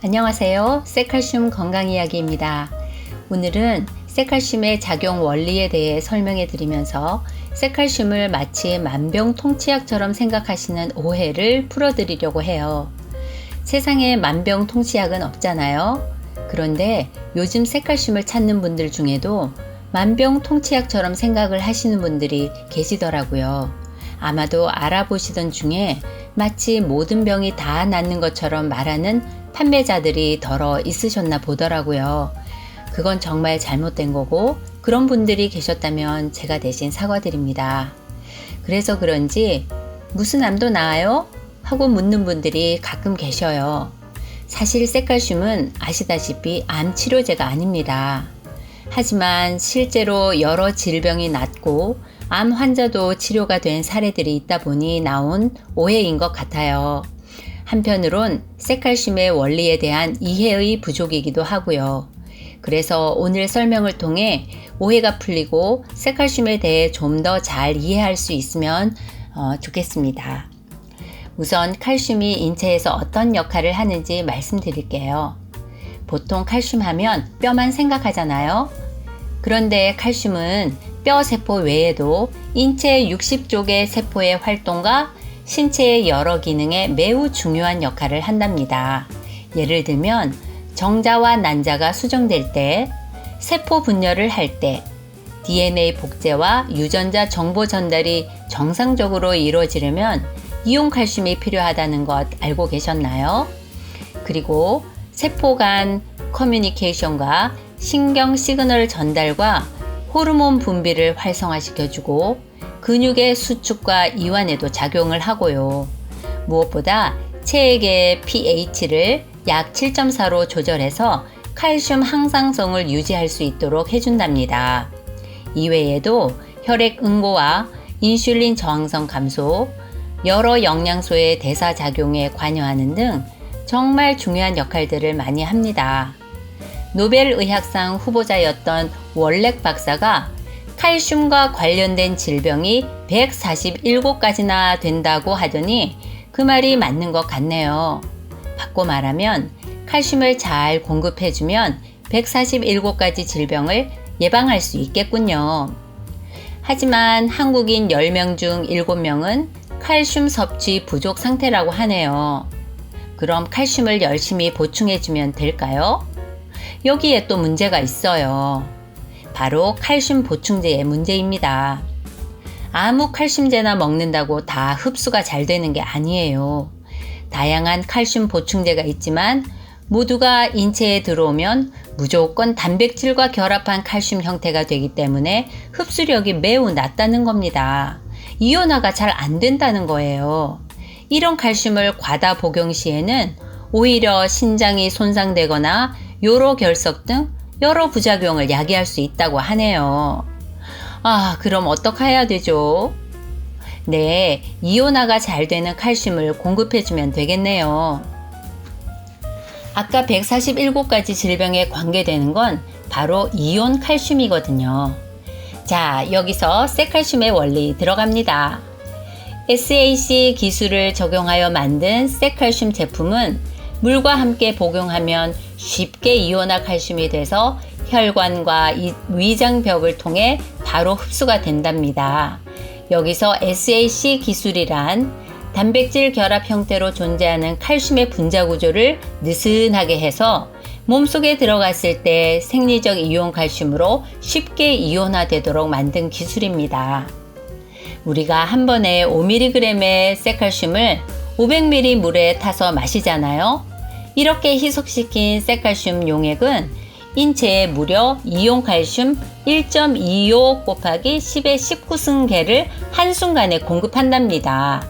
안녕하세요. 쇠칼슘 건강이야기입니다. 오늘은 쇠칼슘의 작용 원리에 대해 설명해 드리면서 쇠칼슘을 마치 만병통치약처럼 생각하시는 오해를 풀어드리려고 해요. 세상에 만병통치약은 없잖아요. 그런데 요즘 쇠칼슘을 찾는 분들 중에도 만병통치약처럼 생각을 하시는 분들이 계시더라고요. 아마도 알아보시던 중에 마치 모든 병이 다 낫는 것처럼 말하는 판매자들이 덜어 있으셨나 보더라고요. 그건 정말 잘못된 거고 그런 분들이 계셨다면 제가 대신 사과드립니다. 그래서 그런지 무슨 암도 나아요? 하고 묻는 분들이 가끔 계셔요. 사실 쇠칼슘은 아시다시피 암 치료제가 아닙니다. 하지만 실제로 여러 질병이 낫고 암 환자도 치료가 된 사례들이 있다 보니 나온 오해인 것 같아요. 한편으론 쇠칼슘의 원리에 대한 이해의 부족이기도 하고요. 그래서 오늘 설명을 통해 오해가 풀리고 쇠칼슘에 대해 좀 더 잘 이해할 수 있으면 좋겠습니다. 우선 칼슘이 인체에서 어떤 역할을 하는지 말씀드릴게요. 보통 칼슘 하면 뼈만 생각하잖아요. 그런데 칼슘은 뼈 세포 외에도 인체 60쪽의 세포의 활동과 신체의 여러 기능에 매우 중요한 역할을 한답니다. 예를 들면 정자와 난자가 수정될 때, 세포 분열을 할 때, DNA 복제와 유전자 정보 전달이 정상적으로 이루어지려면 이온 칼슘이 필요하다는 것 알고 계셨나요? 그리고 세포 간 커뮤니케이션과 신경 시그널 전달과 호르몬 분비를 활성화시켜주고 근육의 수축과 이완에도 작용을 하고요. 무엇보다 체액의 pH를 약 7.4로 조절해서 칼슘 항상성을 유지할 수 있도록 해준답니다. 이외에도 혈액 응고와 인슐린 저항성 감소, 여러 영양소의 대사 작용에 관여하는 등 정말 중요한 역할들을 많이 합니다. 노벨 의학상 후보자였던 월렉 박사가 칼슘과 관련된 질병이 147가지나 된다고 하더니 그 말이 맞는 것 같네요. 바꿔 말하면 칼슘을 잘 공급해주면 147가지 질병을 예방할 수 있겠군요. 하지만 한국인 10명 중 7명은 칼슘 섭취 부족 상태라고 하네요. 그럼 칼슘을 열심히 보충해주면 될까요? 여기에 또 문제가 있어요. 바로 칼슘 보충제의 문제입니다. 아무 칼슘제나 먹는다고 다 흡수가 잘 되는 게 아니에요. 다양한 칼슘 보충제가 있지만 모두가 인체에 들어오면 무조건 단백질과 결합한 칼슘 형태가 되기 때문에 흡수력이 매우 낮다는 겁니다. 이온화가 잘 안 된다는 거예요. 이런 칼슘을 과다 복용 시에는 오히려 신장이 손상되거나 요로 결석 등 여러 부작용을 야기할 수 있다고 하네요. 그럼 어떻게 해야 되죠? 네, 이온화가 잘 되는 칼슘을 공급해주면 되겠네요. 아까 147가지 질병에 관계되는 건 바로 이온 칼슘이거든요. 자, 여기서 쇠칼슘의 원리 들어갑니다. SAC 기술을 적용하여 만든 쇠칼슘 제품은 물과 함께 복용하면 쉽게 이온화 칼슘이 돼서 혈관과 위장벽을 통해 바로 흡수가 된답니다. 여기서 SAC 기술이란 단백질 결합 형태로 존재하는 칼슘의 분자 구조를 느슨하게 해서 몸속에 들어갔을 때 생리적 이온 칼슘으로 쉽게 이온화되도록 만든 기술입니다. 우리가 한 번에 5mg의 쇠칼슘을 500ml 물에 타서 마시잖아요. 이렇게 희석시킨 쇠칼슘 용액은 인체에 무려 이온칼슘 1.25 곱하기 10의 19승계를 한순간에 공급한답니다.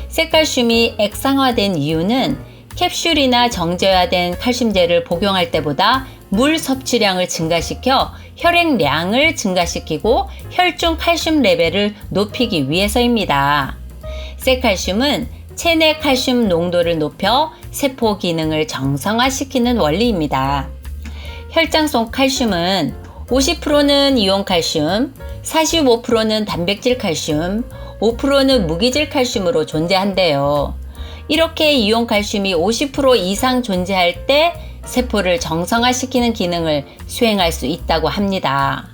쇠칼슘이 액상화된 이유는 캡슐이나 정제화된 칼슘제를 복용할 때보다 물 섭취량을 증가시켜 혈액량을 증가시키고 혈중 칼슘 레벨을 높이기 위해서입니다. 쇠칼슘은 체내 칼슘 농도를 높여 세포 기능을 정상화시키는 원리입니다. 혈장 속 칼슘은 50%는 이온 칼슘, 45%는 단백질 칼슘, 5%는 무기질 칼슘으로 존재한대요. 이렇게 이온칼슘이 50% 이상 존재할 때 세포를 정상화시키는 기능을 수행할 수 있다고 합니다.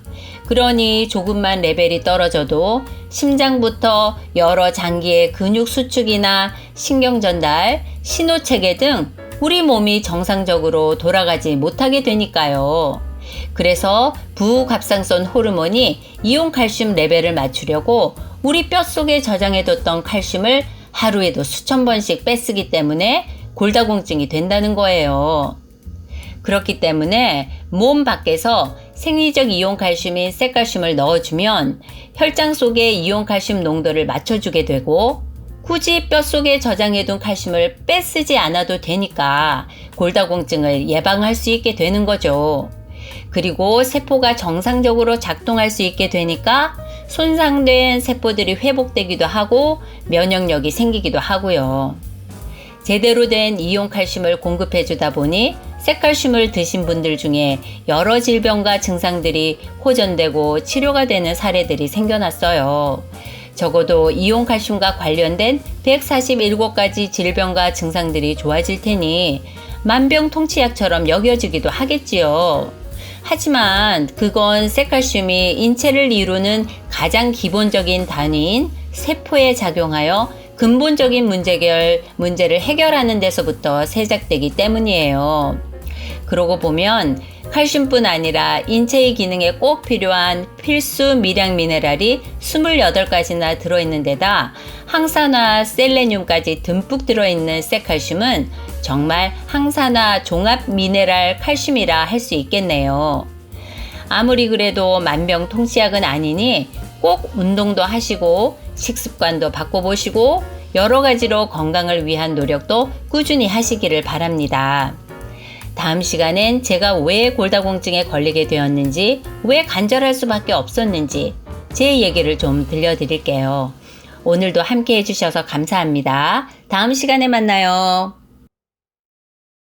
그러니 조금만 레벨이 떨어져도 심장부터 여러 장기의 근육 수축이나 신경 전달, 신호체계 등 우리 몸이 정상적으로 돌아가지 못하게 되니까요. 그래서 부갑상선 호르몬이 이온칼슘 레벨을 맞추려고 우리 뼛속에 저장해뒀던 칼슘을 하루에도 수천 번씩 뺏쓰기 때문에 골다공증이 된다는 거예요. 그렇기 때문에 몸 밖에서 생리적 이온칼슘인 쇠칼슘을 넣어주면 혈장 속의 이온칼슘 농도를 맞춰주게 되고 굳이 뼛속에 저장해둔 칼슘을 뺏쓰지 않아도 되니까 골다공증을 예방할 수 있게 되는 거죠. 그리고 세포가 정상적으로 작동할 수 있게 되니까 손상된 세포들이 회복되기도 하고 면역력이 생기기도 하고요. 제대로 된 이온칼슘을 공급해주다 보니 쇠칼슘을 드신 분들 중에 여러 질병과 증상들이 호전되고 치료가 되는 사례들이 생겨났어요. 적어도 이온칼슘과 관련된 147가지 질병과 증상들이 좋아질 테니 만병통치약처럼 여겨지기도 하겠지요. 하지만 그건 쇠칼슘이 인체를 이루는 가장 기본적인 단위인 세포에 작용하여 근본적인 문제를 해결하는 데서부터 시작되기 때문이에요. 그러고 보면 칼슘뿐 아니라 인체의 기능에 꼭 필요한 필수 미량 미네랄이 28가지나 들어있는 데다 항산화 셀레늄까지 듬뿍 들어있는 쇠칼슘은 정말 항산화 종합 미네랄 칼슘이라 할 수 있겠네요. 아무리 그래도 만병통치약은 아니니 꼭 운동도 하시고 식습관도 바꿔보시고 여러 가지로 건강을 위한 노력도 꾸준히 하시기를 바랍니다. 다음 시간엔 제가 왜 골다공증에 걸리게 되었는지, 왜 간절할 수밖에 없었는지 제 얘기를 좀 들려드릴게요. 오늘도 함께 해주셔서 감사합니다. 다음 시간에 만나요.